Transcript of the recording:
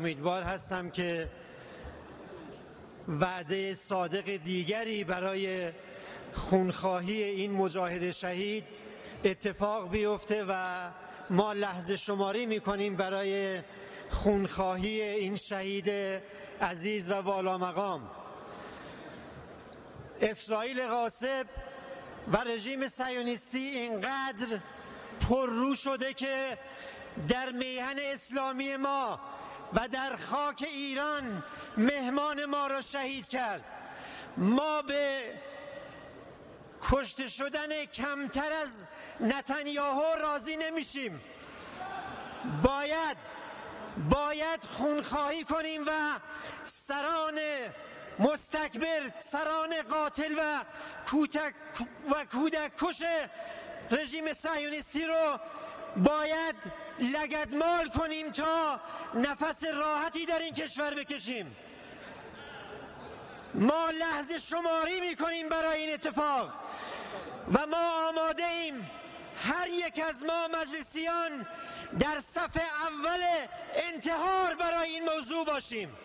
امیدوار هستم که وعده صادق دیگری برای خونخواهی این مجاهد شهید اتفاق بیفته و ما لحظه شماری میکنیم برای خونخواهی این شهید عزیز و والا مقام. اسرائیل غاصب و رژیم صهیونیستی اینقدر پررو شده که در میهن اسلامی ما و در خاک ایران مهمان ما را شهید کرد. ما به کشته شدن کمتر از نتانیاهو راضی نمیشیم. باید خونخواهی کنیم و سران مستکبر، سران قاتل و کودک کش رژیم صهیونیستی رو باید لگدمال کنیم تا نفس راحتی در این کشور بکشیم. ما لحظه شماری میکنیم برای این اتفاق و ما آماده ایم هر یک از ما مجلسیان در صف اول انتحار برای این موضوع باشیم.